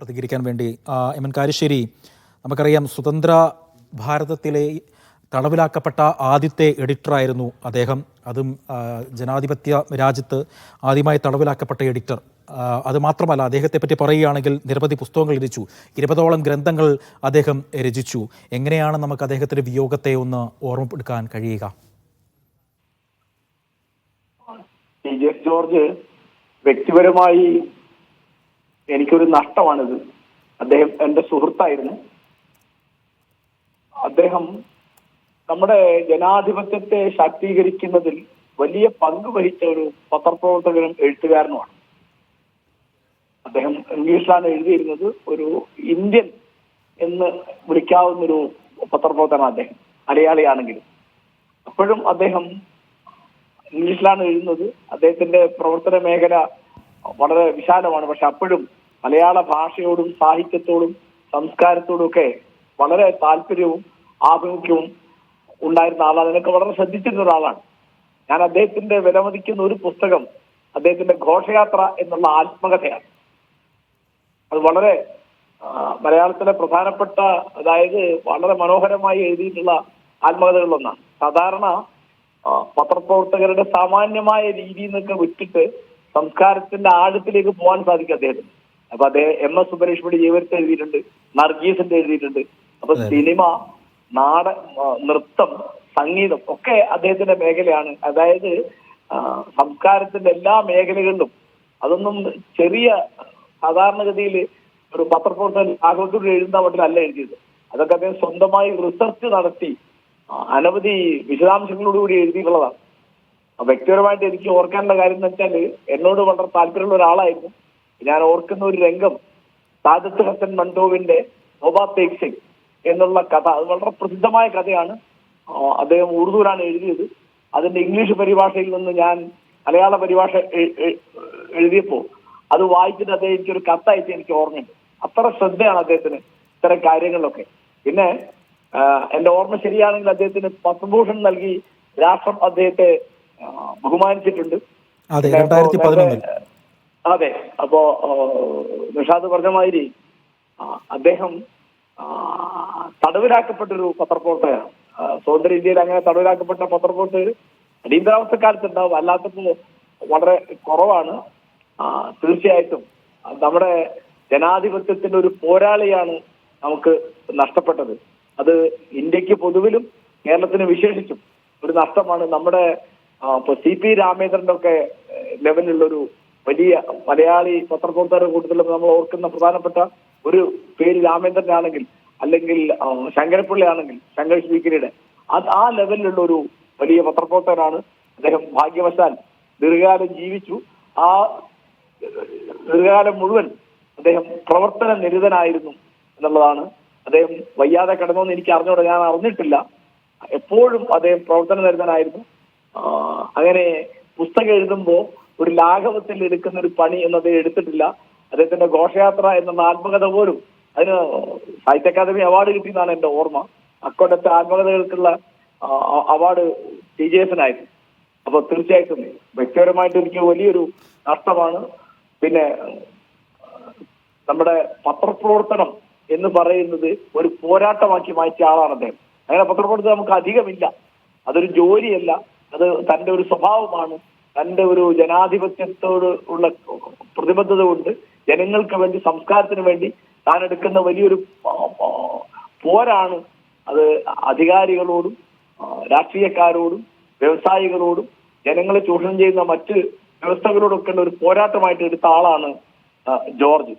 പ്രതികരിക്കാൻ വേണ്ടി. M N Karassery, നമുക്കറിയാം സ്വതന്ത്ര ഭാരതത്തിലെ തടവിലാക്കപ്പെട്ട ആദ്യത്തെ എഡിറ്ററായിരുന്നു അദ്ദേഹം. അതും ജനാധിപത്യ രാജ്യത്ത് ആദ്യമായി തടവിലാക്കപ്പെട്ട എഡിറ്റർ. അതുമാത്രമല്ല, അദ്ദേഹത്തെപ്പറ്റി പറയുകയാണെങ്കിൽ നിരവധി പുസ്തകങ്ങൾ രചിച്ചു, 20ഓളം ഗ്രന്ഥങ്ങൾ അദ്ദേഹം രചിച്ചു. എങ്ങനെയാണ് നമുക്ക് അദ്ദേഹത്തിൻ്റെ വിയോഗത്തെ ഒന്ന് ഓർമ്മപ്പെടുക്കാൻ കഴിയുക? ജോർജ് വ്യക്തിപരമായി എനിക്കൊരു നഷ്ടമാണിത്. അദ്ദേഹം എൻ്റെ സുഹൃത്തായിരുന്നു. അദ്ദേഹം നമ്മുടെ ജനാധിപത്യത്തെ ശാക്തീകരിക്കുന്നതിൽ വലിയ പങ്ക് വഹിച്ച ഒരു പത്രപ്രവർത്തകനും എഴുത്തുകാരനുമാണ്. അദ്ദേഹം ഇംഗ്ലീഷിലാണ് എഴുതിയിരുന്നത്. ഒരു ഇന്ത്യൻ എന്ന് വിളിക്കാവുന്നൊരു പത്രപ്രവർത്തകനാണ് അദ്ദേഹം, മലയാളിയാണെങ്കിലും. അപ്പോഴും അദ്ദേഹം ഇംഗ്ലീഷിലാണ് എഴുതുന്നത്. അദ്ദേഹത്തിന്റെ പ്രവർത്തന മേഖല വളരെ വിശാലമാണ്. പക്ഷെ അപ്പോഴും മലയാള ഭാഷയോടും സാഹിത്യത്തോടും സംസ്കാരത്തോടും ഒക്കെ വളരെ താല്പര്യവും ആഭിമുഖ്യവും ഉണ്ടായിരുന്ന ആളാണ്. അതിനൊക്കെ വളരെ ശ്രദ്ധിച്ചിരുന്ന ഒരാളാണ്. ഞാൻ അദ്ദേഹത്തിന്റെ വിലമതിക്കുന്ന ഒരു പുസ്തകം അദ്ദേഹത്തിന്റെ ഘോഷയാത്ര എന്നുള്ള ആത്മകഥയാണ്. അത് വളരെ മലയാളത്തിലെ പ്രധാനപ്പെട്ട, അതായത് വളരെ മനോഹരമായി എഴുതിയിട്ടുള്ള ആത്മകഥകളിലൊന്നാണ്. സാധാരണ പത്രപ്രവർത്തകരുടെ സാമാന്യമായ രീതിയിൽ നിന്നൊക്കെ വിട്ടിട്ട് സംസ്കാരത്തിന്റെ ആഴത്തിലേക്ക് പോകാൻ സാധിക്കും അദ്ദേഹത്തിന്. അപ്പൊ അദ്ദേഹം MS സുബ്ബലക്ഷ്മിയുടെ ജീവിതത്തെ എഴുതിയിട്ടുണ്ട്, നർഗീസിന്റെ എഴുതിയിട്ടുണ്ട്. അപ്പൊ സിനിമ, നൃത്തം, സംഗീതം ഒക്കെ അദ്ദേഹത്തിന്റെ മേഖലയാണ്. അതായത് സംസ്കാരത്തിന്റെ എല്ലാ മേഖലകളിലും. അതൊന്നും ചെറിയ സാധാരണഗതിയിൽ ഒരു പത്രപ്രവർത്തകൻ ആഘോഷത്തോടെ എഴുതുന്ന മട്ടിലല്ല എഴുതിയത്. അതൊക്കെ അദ്ദേഹം സ്വന്തമായി റിസർച്ച് നടത്തി അനവധി വിശദാംശങ്ങളോടുകൂടി എഴുതിയിട്ടുള്ളതാണ്. വ്യക്തിപരമായിട്ട് എനിക്ക് ഓർക്കാനുള്ള കാര്യം എന്ന് വെച്ചാൽ, എന്നോട് വളരെ താല്പര്യമുള്ള ഒരാളായിരുന്നു. ഞാൻ ഓർക്കുന്ന ഒരു രംഗം സാദത്ത് ഹസൻ മൻടോവിന്റെ നോബാ തേഗ് സിംഗ് എന്നുള്ള കഥ. അത് വളരെ പ്രസിദ്ധമായ കഥയാണ്. അദ്ദേഹം ഉറുദുവിലാണ് എഴുതിയത്. അതിന്റെ ഇംഗ്ലീഷ് പരിഭാഷയിൽ നിന്ന് ഞാൻ മലയാള പരിഭാഷ എഴുതിയപ്പോൾ അത് വായിച്ചിട്ട് അദ്ദേഹം എനിക്കൊരു കത്തയച്ച് എനിക്ക് ഓർമ്മയുണ്ട്. അത്ര ശ്രദ്ധയാണ് അദ്ദേഹത്തിന് ഇത്തരം കാര്യങ്ങളിലൊക്കെ. പിന്നെ എന്റെ ഓർമ്മ ശരിയാണെങ്കിൽ അദ്ദേഹത്തിന് പത്മഭൂഷൺ നൽകി രാഷ്ട്രം അദ്ദേഹത്തെ ബഹുമാനിച്ചിട്ടുണ്ട്. അതെ. അപ്പോ നിഷാദ് പറഞ്ഞ മാതിരി അദ്ദേഹം തടവിലാക്കപ്പെട്ടൊരു പത്രപ്രവർത്തകനാണ്. സ്വതന്ത്ര ഇന്ത്യയിൽ അങ്ങനെ തടവിലാക്കപ്പെട്ട പത്രപ്രവർത്തകർ അടിയന്തരാവസ്ഥക്കാലത്ത് ഉണ്ടാവും, അല്ലാത്തപ്പോൾ വളരെ കുറവാണ്. തീർച്ചയായിട്ടും നമ്മുടെ ജനാധിപത്യത്തിന്റെ ഒരു പോരാളിയാണ് നമുക്ക് നഷ്ടപ്പെട്ടത്. അത് ഇന്ത്യക്ക് പൊതുവിലും കേരളത്തിന് വിശേഷിച്ചും ഒരു നഷ്ടമാണ്. നമ്മുടെ ഇപ്പൊ CP രാമേന്ദ്രന്റെ ഒക്കെ ലെവലിലുള്ളൊരു വലിയ മലയാളി പത്രപ്രവർത്തകരുടെ കൂട്ടത്തിൽ നമ്മൾ ഓർക്കുന്ന പ്രധാനപ്പെട്ട ഒരു പേര് രാമേന്ദ്രനാണെങ്കിൽ, അല്ലെങ്കിൽ ശങ്കരപ്പിള്ളി ആണെങ്കിൽ ശങ്കർ സ്പീക്കറുടെ ആ ലെവലിലുള്ള ഒരു വലിയ പത്രപ്രവർത്തകനാണ് അദ്ദേഹം. ഭാഗ്യവശാൽ ദീർഘകാലം ജീവിച്ചു. ആ ദീർഘകാലം മുഴുവൻ അദ്ദേഹം പ്രവർത്തന നിരതനായിരുന്നു എന്നുള്ളതാണ്. അദ്ദേഹം വയ്യാതെ കിടന്നോന്ന് എനിക്ക് അറിഞ്ഞോടെ, ഞാൻ അറിഞ്ഞിട്ടില്ല. എപ്പോഴും അദ്ദേഹം പ്രവർത്തന നിരതനായിരുന്നു. അങ്ങനെ പുസ്തകം എഴുതുമ്പോൾ ഒരു ലാഘവത്തിൽ എടുക്കുന്ന ഒരു പണി എന്ന് അദ്ദേഹം എടുത്തിട്ടില്ല. അദ്ദേഹത്തിന്റെ ഘോഷയാത്ര എന്ന ആത്മകഥ പോലും അതിന് സാഹിത്യ അക്കാദമി അവാർഡ് കിട്ടിയെന്നാണ് എന്റെ ഓർമ്മ. അക്കൊല്ലത്തെ ആത്മകഥകൾക്കുള്ള അവാർഡ് TJS-നായിരുന്നു. അപ്പൊ തീർച്ചയായിട്ടും വ്യക്തിപരമായിട്ട് എനിക്ക് വലിയൊരു നഷ്ടമാണ്. പിന്നെ നമ്മുടെ പത്രപ്രവർത്തനം എന്ന് പറയുന്നത് ഒരു പോരാട്ടമാക്കി മാറ്റിയ ആളാണ് അദ്ദേഹം. അങ്ങനെ പത്രപ്രവർത്തനം നമുക്ക് അധികമില്ല. അതൊരു ജോലിയല്ല, അത് തന്റെ ഒരു സ്വഭാവമാണ്. തന്റെ ഒരു ജനാധിപത്യത്തോട് ഉള്ള പ്രതിബദ്ധത കൊണ്ട് ജനങ്ങൾക്ക് വേണ്ടി, സംസ്കാരത്തിന് വേണ്ടി താൻ എടുക്കുന്ന വലിയൊരു പോരാണ്. അത് അധികാരികളോടും രാഷ്ട്രീയക്കാരോടും വ്യവസായികളോടും ജനങ്ങളെ ചൂഷണം ചെയ്യുന്ന മറ്റ് വ്യവസ്ഥകളോടൊക്കെ ഒരു പോരാട്ടമായിട്ട് എടുത്ത ആളാണ് ജോർജ്.